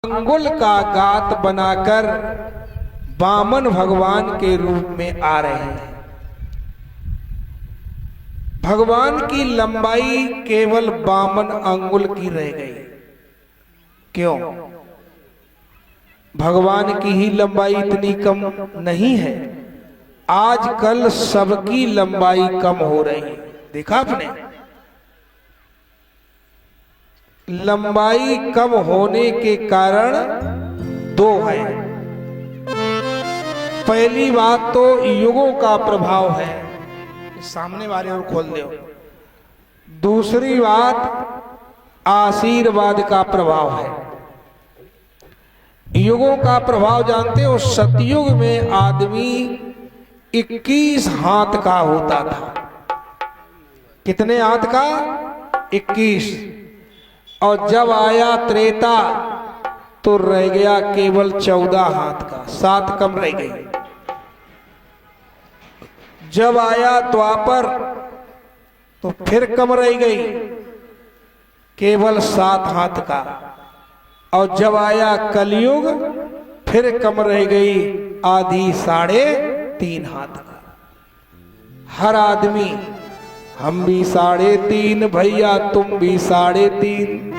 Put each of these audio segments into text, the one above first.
अंगुल का गात बनाकर वामन भगवान के रूप में आ रहे हैं। भगवान की लंबाई केवल वामन अंगुल की रह गई। क्यों? भगवान की ही लंबाई इतनी कम नहीं है। आजकल सबकी लंबाई कम हो रही है। देखा आपने? लंबाई कम होने के कारण दो है। पहली बात तो युगों का प्रभाव है, सामने वाले और खोल दो। दूसरी बात आशीर्वाद का प्रभाव है। युगों का प्रभाव जानते हो? सतयुग में आदमी 21 हाथ का होता था। कितने हाथ का? 21। और जब आया त्रेता तो रह गया केवल 14 हाथ का, 7 कम रह गई। जब आया द्वापर तो फिर कम रह गई, केवल 7 हाथ का। और जब आया कलयुग फिर कम रह गई, आधी 3.5 हाथ का। हर आदमी, हम भी 3.5 भैया, तुम भी 3.5,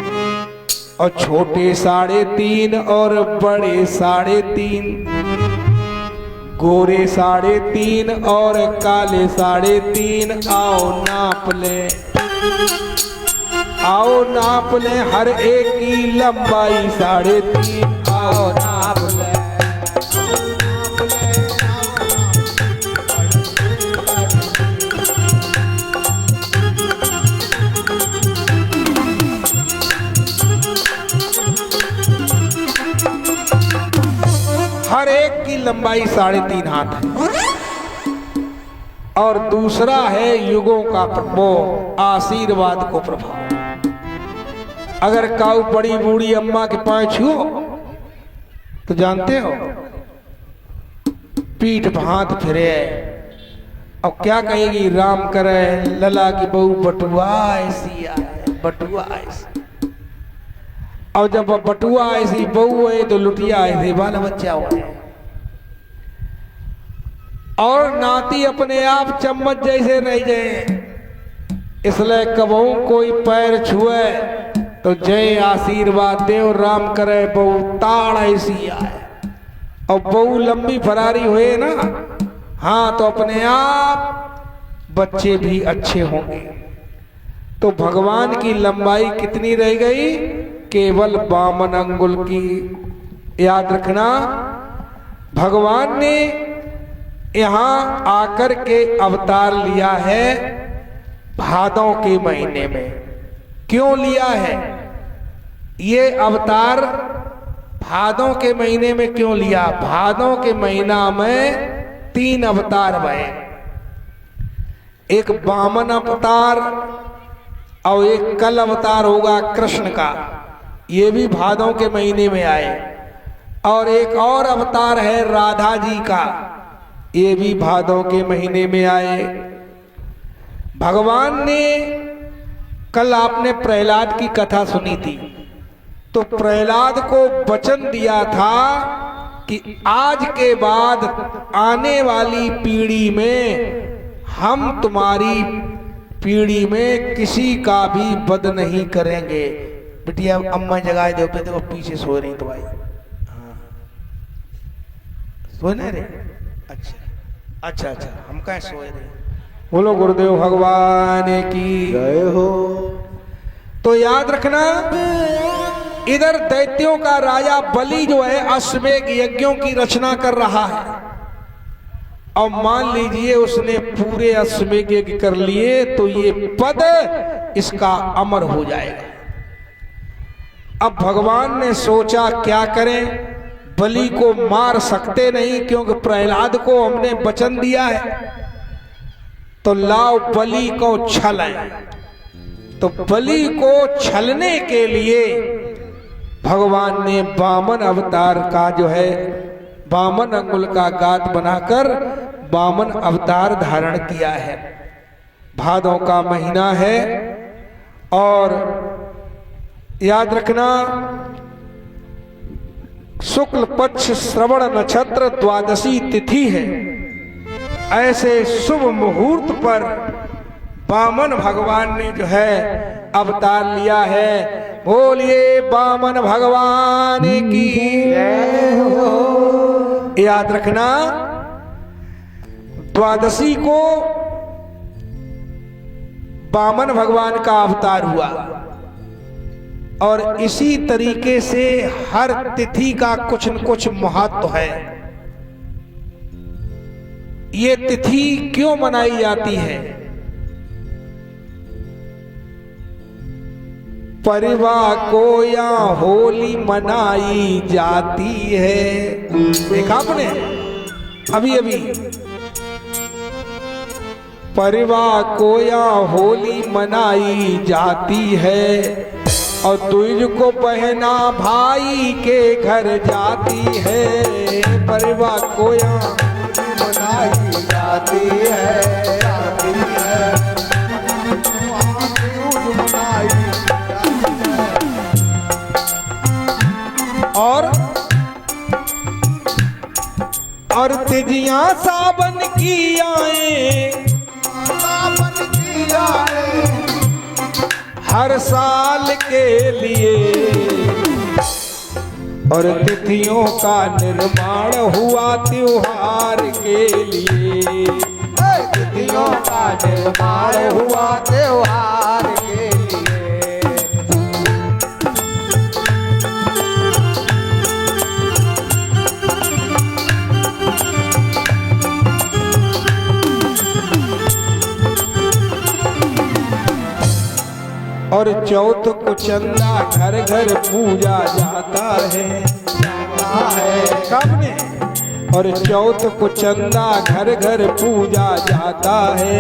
और छोटे 3.5 और बड़े 3.5, गोरे 3.5 और काले 3.5। आओ नाप ले, आओ नाप ले, हर एक की लंबाई 3.5। आओ नाप ले, हर एक की लंबाई 3.5 हाथ है। और दूसरा है युगों का प्रभाव, आशीर्वाद को प्रभाव। अगर काऊ बड़ी बूढ़ी अम्मा के पांव छुओ तो जानते हो पीठ भांत फिरे और क्या कहेगी? राम करे लला की बहू बटुआ ऐसी आए, बटुआ ऐसी। और जब बटुआ ऐसी बहू है तो लुटिया ऐसे बाल बच्चा हुआ। और नाती अपने आप चम्मच जैसे रह जाए। इसलिए कबहू कोई पैर छुए तो जय आशीर्वाद देव, राम करे बहू ताड़ ऐसी आए। और बहू लंबी फरारी हुए ना, हाँ, तो अपने आप बच्चे भी अच्छे होंगे। तो भगवान की लंबाई कितनी रह गई? केवल वामन अंगुल की। याद रखना, भगवान ने यहां आकर के अवतार लिया है भादों के महीने में। क्यों लिया है ये अवतार? भादों के महीने में क्यों लिया? भादों के महीना में 3 अवतार भये। एक वामन अवतार और एक कल अवतार होगा कृष्ण का, ये भी भादों के महीने में आए। और एक और अवतार है राधा जी का, ये भी भादों के महीने में आए। भगवान ने, कल आपने प्रहलाद की कथा सुनी थी, तो प्रहलाद को वचन दिया था कि आज के बाद आने वाली पीढ़ी में हम तुम्हारी पीढ़ी में किसी का भी वध नहीं करेंगे। बिटिया अम्मा जगाए दो पे, देखो पीछे सो रही तो भाई। हाँ, सोने रे? अच्छा, हम कहाँ सोए रहे? बोलो गुरुदेव भगवान की जय हो। तो याद रखना, इधर दैत्यों का राजा बलि जो है अश्वमेध यज्ञों की रचना कर रहा है। और मान लीजिए उसने पूरे अश्वमेध यज्ञ कर लिए तो ये पद इसका अमर हो जाएगा। अब भगवान ने सोचा क्या करें? बलि को मार सकते नहीं क्योंकि प्रहलाद को हमने वचन दिया है, तो लाओ बलि को छलें। तो बलि को छलने के लिए भगवान ने वामन अवतार का जो है, वामन अंगुल का गात बनाकर वामन अवतार धारण किया है। भादों का महीना है। और याद रखना शुक्ल पक्ष श्रवण नक्षत्र द्वादशी तिथि है। ऐसे शुभ मुहूर्त पर वामन भगवान ने जो है अवतार लिया है। बोलिए वामन भगवान की जय हो। याद रखना, द्वादशी को वामन भगवान का अवतार हुआ और इसी तरीके से हर तिथि का कुछ न कुछ महत्व है। ये तिथि क्यों मनाई जाती है? परिवार को या होली मनाई जाती है। देखा आपने अभी अभी, परिवार को या होली मनाई जाती है और दूज को बहना भाई के घर जाती है। परिवार को या मनाई जाती है, जाती है। और तिजियां सावन की आए, सावन की आए हर साल के लिए और तिथियों का निर्माण हुआ त्योहार के लिए। तिथियों का निर्माण हुआ त्योहार के लिए। और चौथ को चंदा घर घर पूजा जाता है, कब ने? और चौथ को चंदा घर घर पूजा जाता है।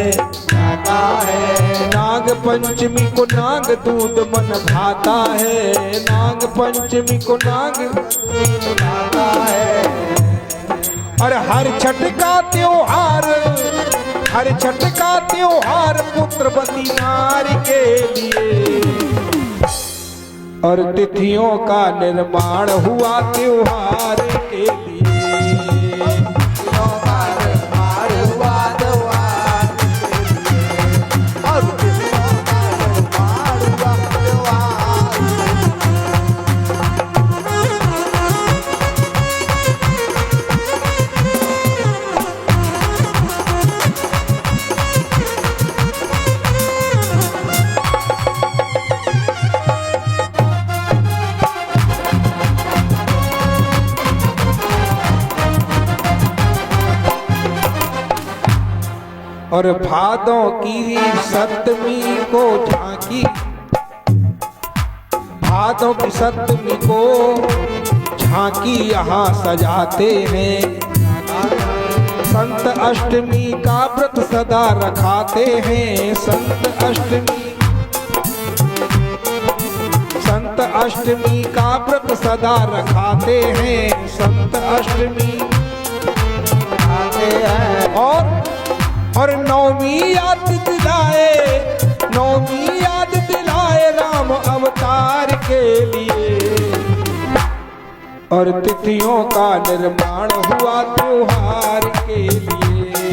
नाग पंचमी को नाग दूध मन भाता है, नाग पंचमी को नाग दूध भाता है। और हर छठ का त्योहार, हर छठ का त्योहार पुत्रवती नारी के लिए और तिथियों का निर्माण हुआ त्योहार के लिए। तिथियों का निर्माण हुआ त्योहार के लिए और तिथियों का निर्माण हुआ त्योहार। और भादों की सप्तमी को झांकी, भादों की सप्तमी को झांकी यहाँ सजाते हैं। संत अष्टमी का व्रत सदा रखाते हैं, संत अष्टमी, संत अष्टमी का व्रत सदा रखाते हैं, संत अष्टमी रखाते हैं। और नौमी याद दिलाए, नौमी याद दिलाए राम अवतार के लिए और तिथियों का निर्माण हुआ त्योहार के लिए।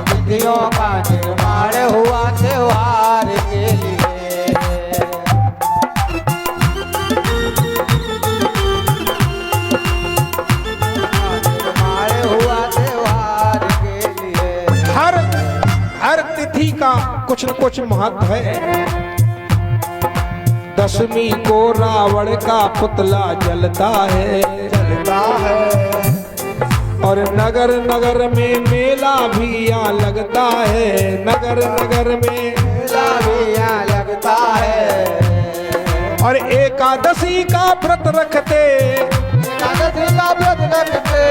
तिथियों का निर्माण हुआ त्योहार के लिए। निर्माण हुआ त्योहार के लिए। हर तिथि का कुछ न कुछ महत्व है। दशमी को रावण का पुतला जलता है, चलता है और नगर नगर में मेला भी यहाँ लगता है, नगर नगर में मेला भी यहाँ लगता है। और एकादशी का व्रत रखते, एकादशी का व्रत रखते,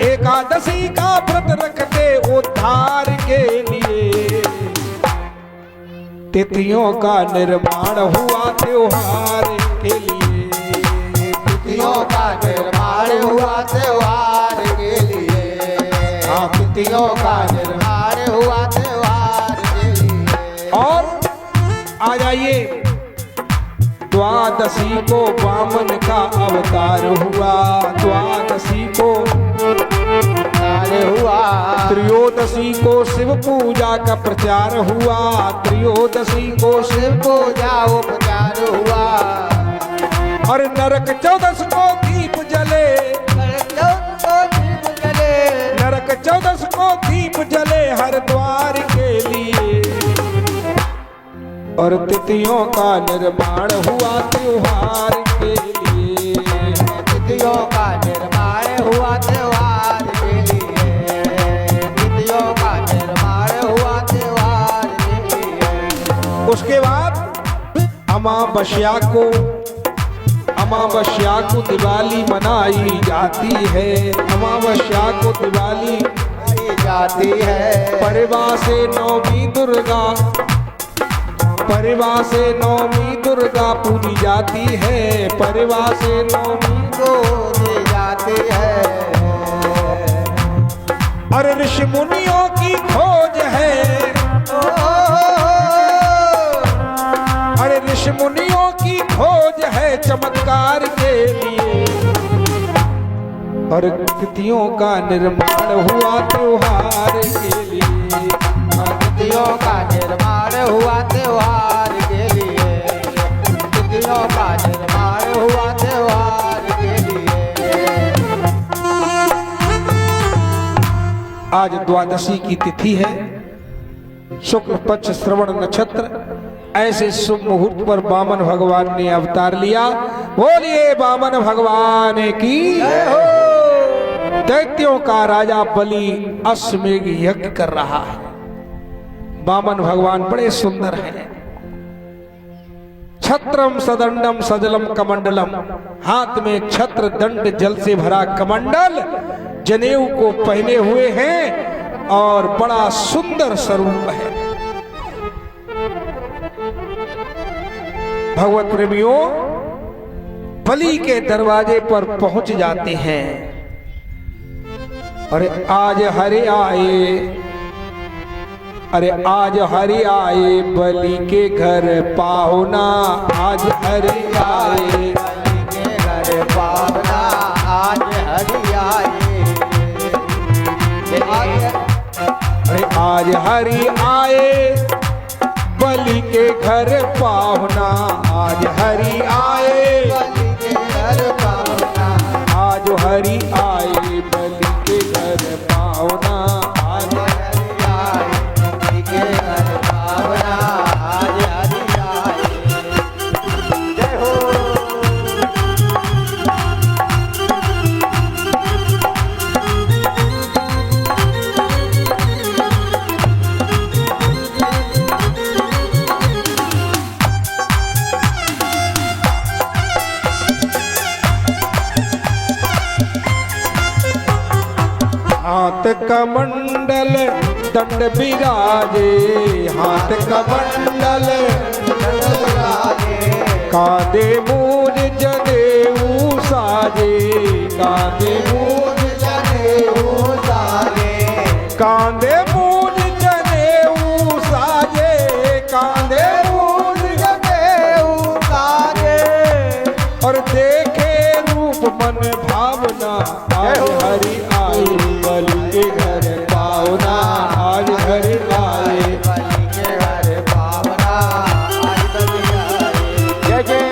एकादशी का व्रत रखते उद्धार के लिए। तिथियों का निर्माण हुआ त्योहार के लिए, तिथियों का निर्माण हुआ त्योहार के लिए। हाँ, तिथियों का निर्माण हुआ त्योहार के लिए। और आ जाइए, द्वादशी को वामन का अवतार हुआ, द्वादशी त्रयोदशी को शिव पूजा का प्रचार हुआ, त्रयोदशी को शिव पूजा उपचार हुआ। और नरक 14 को दीप जले, नरक 14 को दीप जले हर द्वार के लिए। और तिथियों का निर्माण हुआ त्योहार के लिए, तिथियों का निर्माण हुआ त्योहार के लिए, तिथियों का निर्माण हुआ त्योहार के लिए। उसके बाद अमावस्या को दिवाली मनाई जाती है, अमावस्या को दिवाली मनाई जाती है। परिवार से नवमी दुर्गा, परिवार से नवमी दुर्गा पूजी जाती है, परिवार से नवमी को दी जाती है। और ऋषि मुनियों की खोज है, अरे ऋषि मुनियों की खोज है चमत्कार के लिए। और तिथियों का निर्माण हुआ त्योहार के लिए, तिथियों का निर्माण हुआ त्योहार के लिए, तिथियों का निर्माण हुआ त्योहार के लिए। आज द्वादशी की तिथि है, शुक्ल पक्ष श्रवण नक्षत्र। ऐसे शुभ मुहूर्त पर वामन भगवान ने अवतार लिया। बोलिए वामन भगवान की जय हो। दैत्यों का राजा बलि अश्वमेध यज्ञ कर रहा है। वामन भगवान बड़े सुंदर हैं। छत्रम सदंडम सजलम कमंडलम, हाथ में छत्र दंड जल से भरा कमंडल जनेऊ को पहने हुए हैं और बड़ा सुंदर स्वरूप है। भगवत प्रेमियों बलि के दरवाजे पर पहुंच जाते हैं। अरे आज हरि आए, अरे आज हरि आए बलि के घर पाहुना, आज हरि आए बलि के घर पाहुना, आज हरि आए। अरे आज हरि आए बलि के घर पाहुना, आज हरि आए बलि के घर पाहुना, आज हरि आए बलि के घर पाहुना, आज हरि आए बलि के घर पाहुना, आज हरि आए। जय हो। हाथ कमंडल दंड विराजे, हाथ कमंडल कांधे मूज जनेऊ साजे, कांधे मूज जनेऊ साजे, कांधे मूज जनेऊ साजे, कांधे मूज जनेऊ साजे। और देखे रूप मन भावना, आज हरि आए बलि के घर पाहुना, आज हरि आए बलि के घर पाहुना, आज बलि आए। जय जय।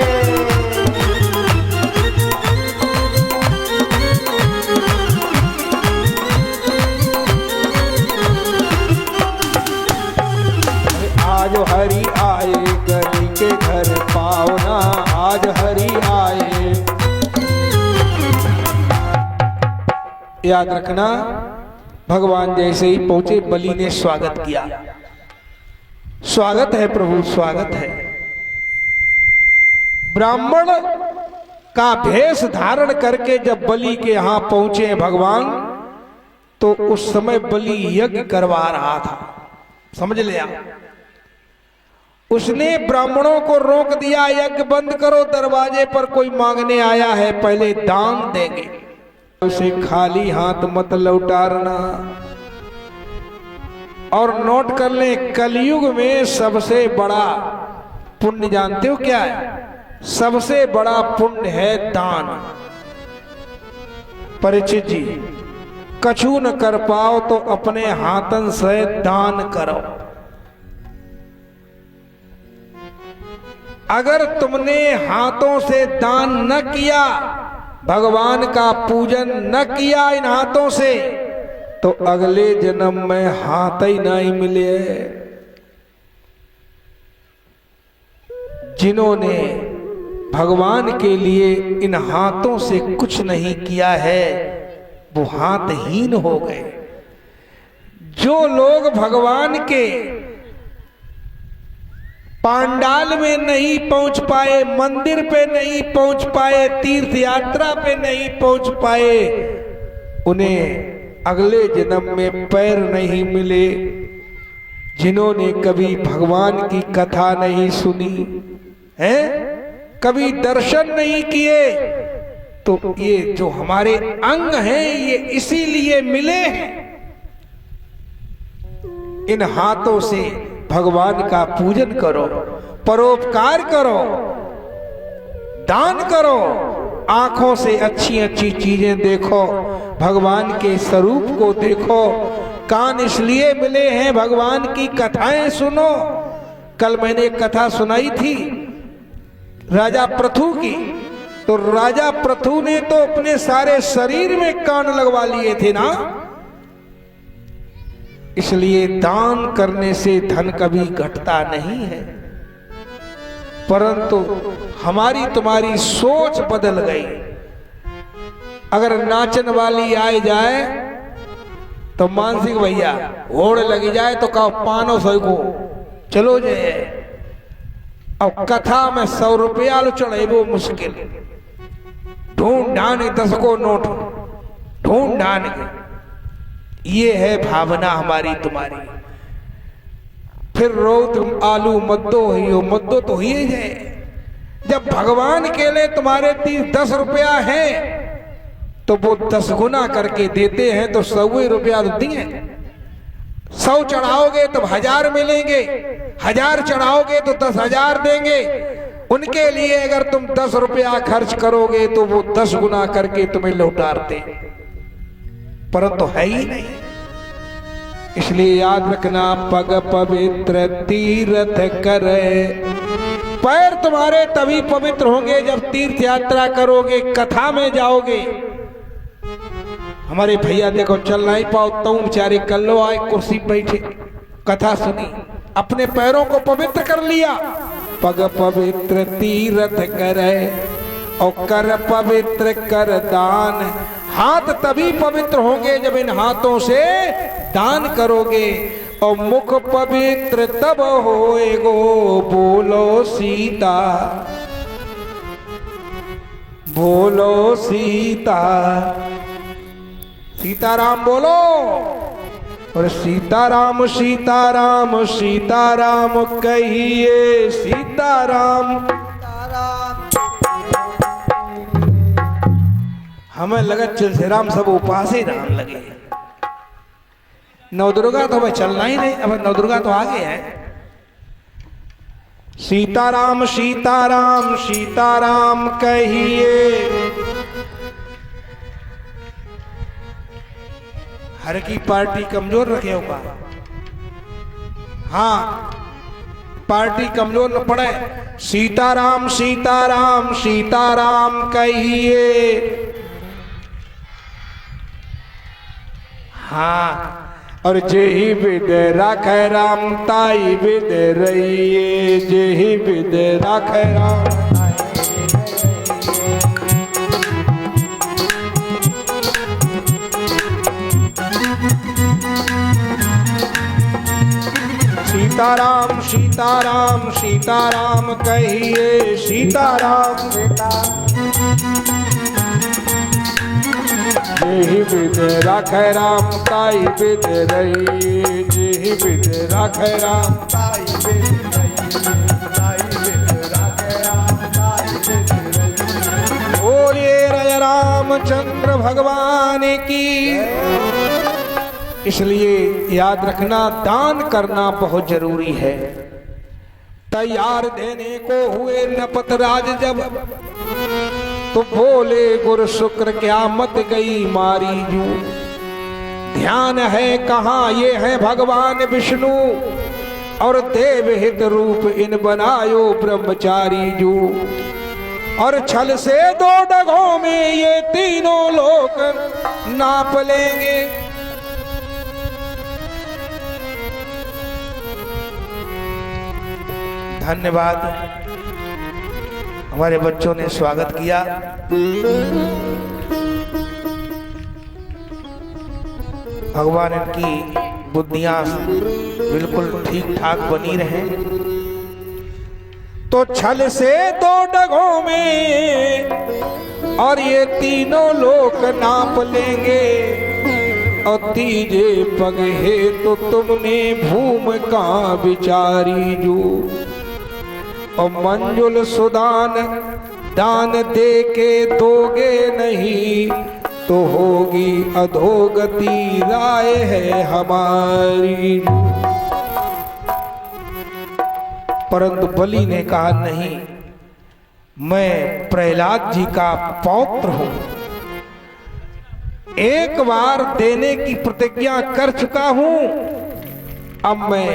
आज हरि आए बलि के घर पाहुना, आज हरि आए। याद रखना, भगवान जैसे ही पहुंचे बलि ने स्वागत किया। स्वागत है प्रभु, स्वागत है। ब्राह्मण का भेष धारण करके जब बलि के यहां पहुंचे भगवान, तो उस समय बलि यज्ञ करवा रहा था। समझ लिया? उसने ब्राह्मणों को रोक दिया, यज्ञ बंद करो, दरवाजे पर कोई मांगने आया है, पहले दान देंगे, उसे खाली हाथ मत लौटाना। और नोट कर लें, कलयुग में सबसे बड़ा पुण्य जानते हो क्या है? सबसे बड़ा पुण्य है दान। परीक्षित जी, कछु न कर पाओ तो अपने हाथन से दान करो। अगर तुमने हाथों से दान न किया, भगवान का पूजन न किया इन हाथों से, तो अगले जन्म में हाथ ही नहीं मिले। जिन्होंने भगवान के लिए इन हाथों से कुछ नहीं किया है वो हाथहीन हो गए। जो लोग भगवान के पांडाल में नहीं पहुंच पाए, मंदिर पे नहीं पहुंच पाए, तीर्थ यात्रा पे नहीं पहुंच पाए, उन्हें अगले जन्म में पैर नहीं मिले। जिन्होंने कभी भगवान की कथा नहीं सुनी है, कभी दर्शन नहीं किए, तो ये जो हमारे अंग हैं ये इसीलिए मिले हैं। इन हाथों से भगवान का पूजन करो, परोपकार करो, दान करो, आंखों से अच्छी अच्छी चीजें देखो, भगवान के स्वरूप को देखो। कान इसलिए मिले हैं भगवान की कथाएं सुनो। कल मैंने एक कथा सुनाई थी राजा पृथु की, तो राजा पृथु ने तो अपने सारे शरीर में कान लगवा लिए थे ना। इसलिए दान करने से धन कभी घटता नहीं है, परंतु हमारी तुम्हारी सोच बदल गई। अगर नाचन वाली आए जाए तो मानसिक भैया होड़ लगी जाए तो कहो 500 को चलो जाए। अब कथा में 100 रुपया लो चढ़े वो मुश्किल, ढूंढ ढाने 10 को नोट ढूंढ ढाने। ये है भावना हमारी तुम्हारी। फिर रो तुम आलू मद्दो ही हो, मद्दो तो ही है। जब भगवान के लिए तुम्हारे 10 रुपया है तो वो 10 गुना करके देते हैं, तो 100 रुपया तो दिए। 100 चढ़ाओगे तो 1000 मिलेंगे, 1000 चढ़ाओगे तो 10,000 देंगे। उनके लिए अगर तुम 10 रुपया खर्च करोगे तो वो 10 गुना करके तुम्हें लौटाते, परंतु है ही नहीं। इसलिए याद रखना, पग पवित्र तीर्थ करे। पैर तुम्हारे तभी पवित्र होंगे जब तीर्थ यात्रा करोगे, कथा में जाओगे। हमारे भैया देखो चल नहीं पाओ तो बेचारे कल लो आए कुर्सी बैठे, कथा सुनी, अपने पैरों को पवित्र कर लिया। पग पवित्र तीर्थ करे और कर पवित्र कर दान। हाथ तभी पवित्र होंगे जब इन हाथों से दान करोगे। और मुख पवित्र तब होएगो, बोलो सीता बोलो सीता। सीताराम बोलो, और सीताराम सीताराम सीताराम कहिए सीताराम। हमें लगा तुलसीराम सब उपास ही राम लगे। नवदुर्गा तो भाई चलना ही नहीं, अब नवदुर्गा तो आगे है। सीताराम सीताराम सीताराम कहिए। हर की पार्टी कमजोर रखे होगा, हाँ पार्टी कमजोर न पड़े। सीताराम सीताराम सीताराम कहिए। हाँ, और जेहि विद राखै राम ताई विद रहिए। जेहि विद राखै राम सीताराम सीताराम सीताराम कहिए सीताराम। जेहि विद राखै राम ताई विद रहिए। जेहि विद राखै राम ताई विद रहिए। बोलिए राजा रामचंद्र भगवान की। इसलिए याद रखना, दान करना बहुत जरूरी है। तैयार देने को हुए नपतराज जब, तो बोले गुरु शुक्र क्या मत गई मारी जू। ध्यान है कहाँ, ये है भगवान विष्णु और देव हित रूप इन बनायो ब्रह्मचारी जो। और छल से दो डगों में ये तीनों लोक नाप लेंगे। धन्यवाद, हमारे बच्चों ने स्वागत किया। भगवान इनकी बुद्धियां बिल्कुल ठीक ठाक बनी रहे। तो छल से दो डगों में और ये तीनों लोक नाप लेंगे। और तीजे पग है तो तुमने भूम का विचारी जो। और मंजुल सुदान दान दे के दोगे नहीं तो होगी अधोगति राय है हमारी। परंतु बलि ने कहा नहीं, मैं प्रहलाद जी का पौत्र हूं, एक बार देने की प्रतिज्ञा कर चुका हूं, अब मैं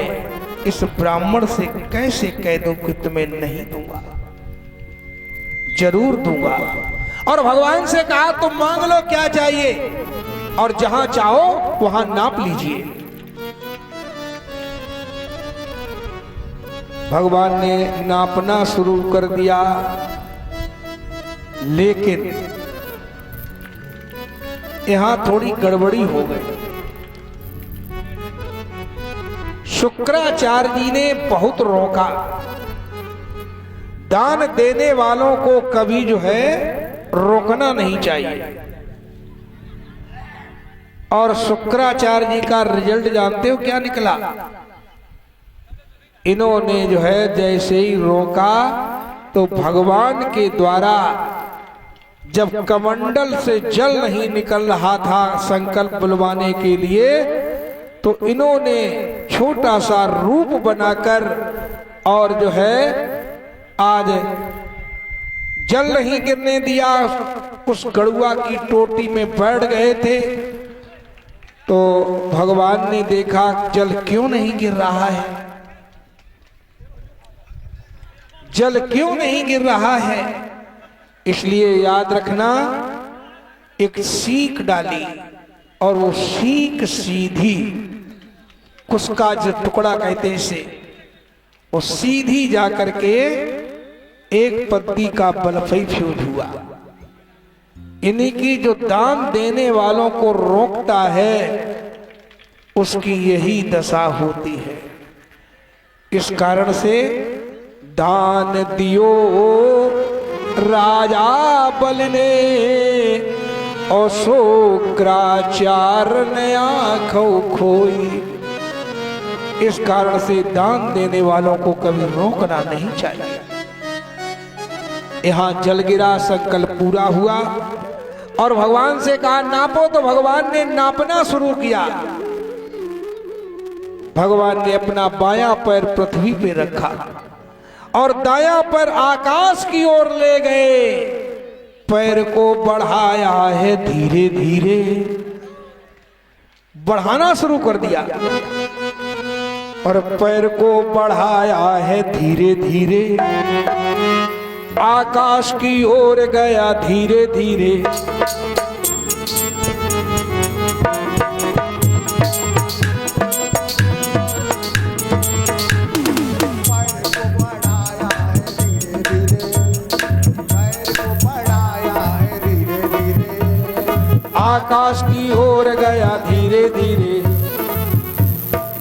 इस ब्राह्मण से कैसे कह दूं कि तुम्हें नहीं दूंगा, जरूर दूंगा। और भगवान से कहा तुम मांग लो क्या चाहिए और जहां चाहो वहां नाप लीजिए। भगवान ने नापना शुरू कर दिया, लेकिन यहां थोड़ी गड़बड़ी हो गई। शुक्राचार्य जी ने बहुत रोका। दान देने वालों को कभी जो है रोकना नहीं चाहिए। और शुक्राचार्य जी का रिजल्ट जानते हो क्या निकला? इन्होंने जो है जैसे ही रोका तो भगवान के द्वारा जब कमंडल से जल नहीं निकल रहा था संकल्प बुलवाने के लिए, तो इन्होंने छोटा सा रूप बनाकर और जो है आज जल नहीं गिरने दिया, उस गड़ुआ की टोटी में बैठ गए थे। तो भगवान ने देखा जल क्यों नहीं गिर रहा है, जल क्यों नहीं गिर रहा है। इसलिए याद रखना, एक सीख डाली और वो सीख सीधी, उसका जो टुकड़ा कहते हैं इसे, वो सीधी जा करके एक पत्ती का बलफई फ्यूज हुआ। इन्हीं की जो दान देने वालों को रोकता है उसकी यही दशा होती है। इस कारण से दान दियो राजा बल ने और शुक्राचार ने आंखों खोई। इस कारण से दान देने वालों को कभी रोकना नहीं चाहिए। यहां जल गिरा, संकल्प पूरा हुआ और भगवान से कहा नापो, तो भगवान ने नापना शुरू किया। भगवान ने अपना बायां पैर पृथ्वी पे रखा और दायां पैर आकाश की ओर ले गए। पैर को बढ़ाया है, धीरे धीरे बढ़ाना शुरू कर दिया और पैर को बढ़ाया है धीरे धीरे, आकाश की ओर गया धीरे धीरे। आकाश की ओर गया धीरे धीरे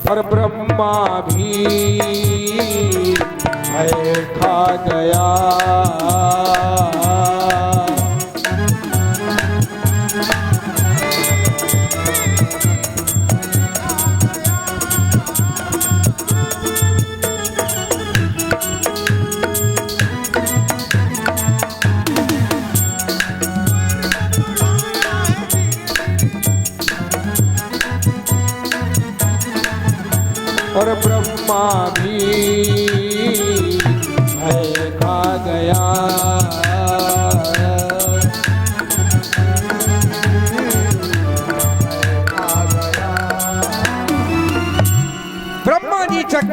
और ब्रह्मा भी भय खा गया। और ब्रह्मा भी भय खा गया। खा गया।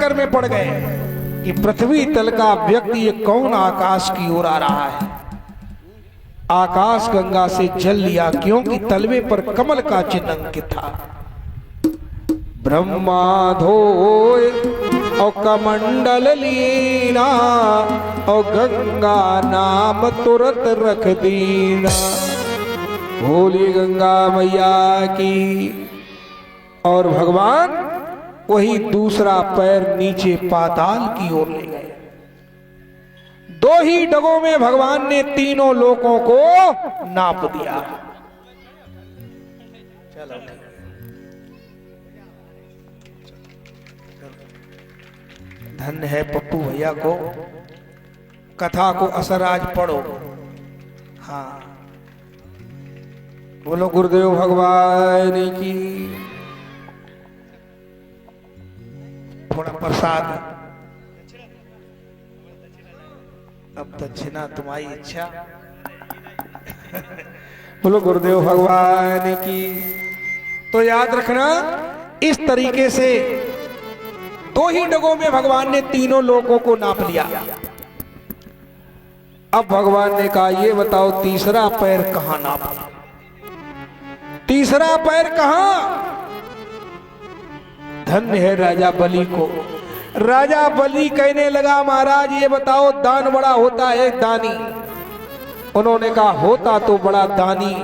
चक्कर में पड़ गए कि पृथ्वी तल का व्यक्ति ये कौन आकाश की ओर आ रहा है। आकाश गंगा से जल लिया, क्योंकि तलवे पर कमल का चिन्ह अंकित था। ब्रह्मा धोए और कमंडल लीना और गंगा नाम तुरंत रख दीना। भोली गंगा मैया की। और भगवान वही दूसरा पैर नीचे पाताल की ओर ले गए। 2 ही डगों में भगवान ने तीनों लोकों को नाप दिया। चलो धन्य है पप्पू भैया को, कथा को असर आज पढ़ो। हाँ बोलो गुरुदेव भगवान की। थोड़ा प्रसाद, अब दक्षिणा तुम्हारी इच्छा। बोलो गुरुदेव भगवान की। तो याद रखना, इस तरीके से 2 ही डगों में भगवान ने तीनों लोगों को नाप लिया। अब भगवान ने कहा ये बताओ तीसरा पैर कहां नापा? तीसरा पैर कहां? धन्य है राजा बलि को। राजा बलि कहने लगा महाराज ये बताओ दान बड़ा होता है दानी? उन्होंने कहा होता तो बड़ा दानी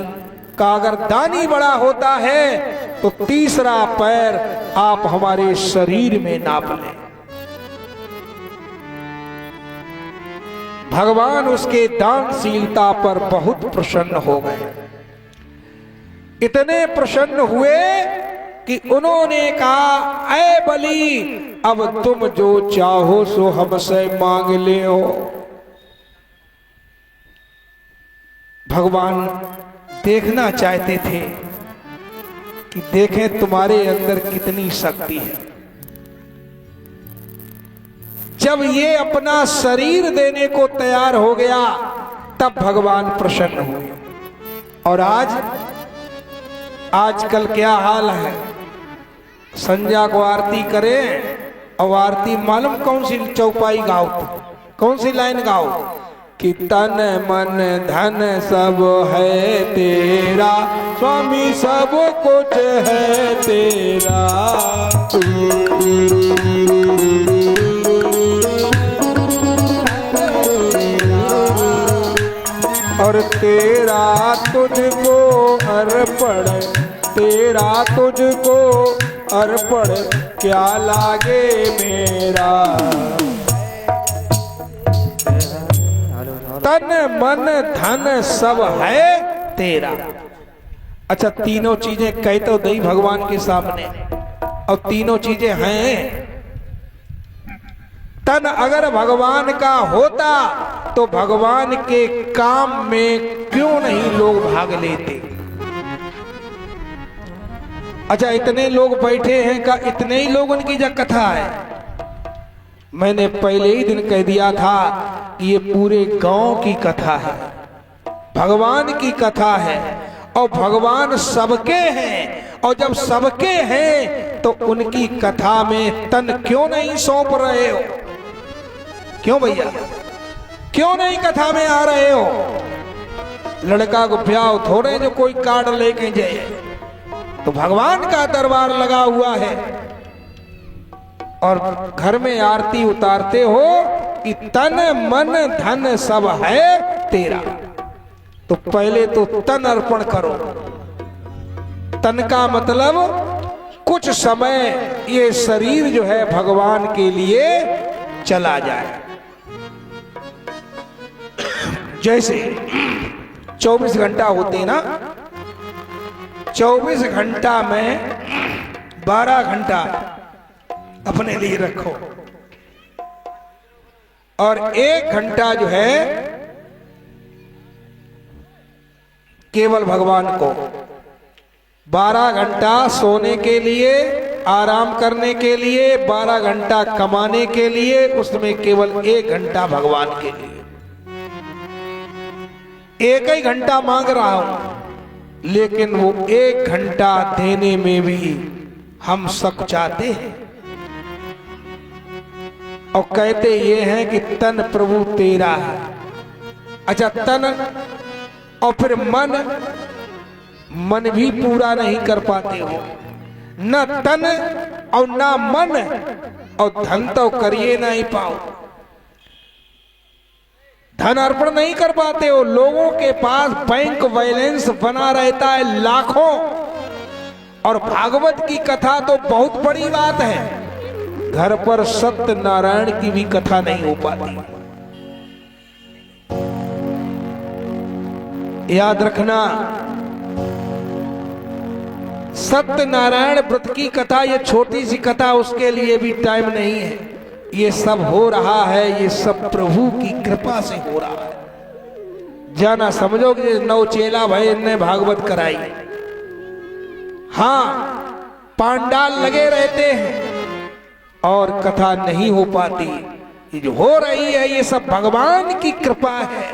का, अगर दानी बड़ा होता है तो तीसरा पैर आप हमारे शरीर में नाप लें। भगवान उसके दानशीलता पर बहुत प्रसन्न हो गए। इतने प्रसन्न हुए कि उन्होंने कहा ऐ बलि अब तुम जो चाहो सो हमसे मांग ले हो। भगवान देखना चाहते थे कि देखें तुम्हारे अंदर कितनी शक्ति है। जब ये अपना शरीर देने को तैयार हो गया तब भगवान प्रसन्न हुए। और आजकल क्या हाल है, संध्या को आरती करें और आरती मालूम कौन सी चौपाई गाओ, कौन सी लाइन गाओ कि तन मन धन सब है तेरा स्वामी सब कुछ है तेरा। और तेरा तुझको अर्पण, तेरा तुझको अर्पण क्या लागे मेरा। तन मन धन सब है तेरा। अच्छा तीनों चीजें कह तो दई भगवान के सामने, और तीनों चीजें हैं। तन अगर भगवान का होता तो भगवान के काम में क्यों नहीं लोग भाग लेते। अच्छा इतने लोग बैठे हैं का इतने ही लोगों की जब कथा है। मैंने पहले ही दिन कह दिया था कि ये पूरे गांव की कथा है, भगवान की कथा है। और भगवान सबके हैं, और जब सबके हैं तो उनकी कथा में तन क्यों नहीं सौंप रहे हो? क्यों भैया क्यों नहीं कथा में आ रहे हो? लड़का को ब्याह थोड़े जो कोई कार्ड लेके जाए, तो भगवान का दरबार लगा हुआ है और घर में आरती उतारते हो कि तन मन धन सब है तेरा। तो पहले तो तन अर्पण करो। तन का मतलब कुछ समय ये शरीर जो है भगवान के लिए चला जाए। जैसे 24 घंटा होते ना, 24 घंटा में 12 घंटा अपने लिए रखो और 1 घंटा जो है केवल भगवान को। 12 घंटा सोने के लिए, आराम करने के लिए, 12 घंटा कमाने के लिए, उसमें केवल 1 घंटा भगवान के लिए। 1 ही घंटा मांग रहा हूं, लेकिन वो 1 घंटा देने में भी हम सक चाहते हैं। और कहते ये हैं कि तन प्रभु तेरा है। अच्छा, तन और फिर मन भी पूरा नहीं कर पाते हो, न तन और ना मन, और धन तो करिए नहीं पाओ, धन अर्पण नहीं कर पाते हो। लोगों के पास बैंक बैलेंस बना रहता है लाखों, और भागवत की कथा तो बहुत बड़ी बात है, घर पर सत्यनारायण की भी कथा नहीं हो पाती। याद रखना, सत्यनारायण व्रत की कथा, ये छोटी सी कथा, उसके लिए भी टाइम नहीं है। ये सब हो रहा है, ये सब प्रभु की कृपा से हो रहा है। जाना समझो कि नौचेला भाई ने भागवत कराई, हाँ पांडाल लगे रहते हैं और कथा नहीं हो पाती। ये जो हो रही है ये सब भगवान की कृपा है,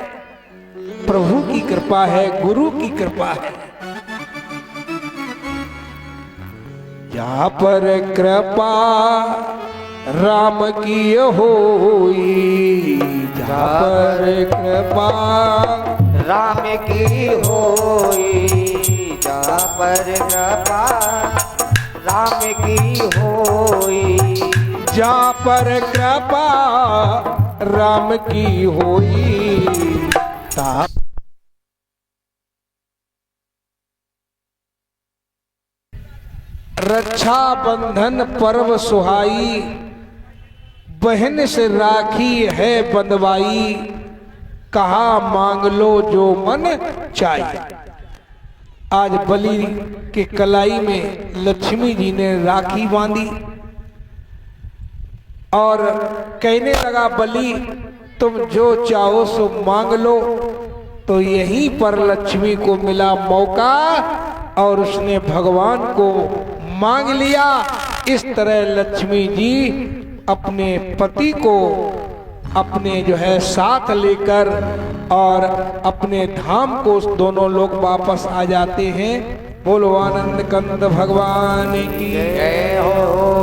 प्रभु की कृपा है, गुरु की कृपा है। जहाँ पर कृपा राम की होई, जहाँ पर कृपा राम की होई, जहाँ पर कृपा राम की होई, जहाँ पर कृपा राम की होई, ता रक्षा बंधन पर्व सुहाई, बहन से राखी है बंधवाई, कहा मांग लो जो मन चाहिए। आज बलि के कलाई में लक्ष्मी जी ने राखी बांधी और कहने लगा बलि तुम जो चाहो सो मांग लो। तो यहीं पर लक्ष्मी को मिला मौका और उसने भगवान को मांग लिया। इस तरह लक्ष्मी जी अपने पति को अपने जो है साथ लेकर और अपने धाम को दोनों लोग वापस आ जाते हैं। बोलो आनंद कंद भगवान की जय हो।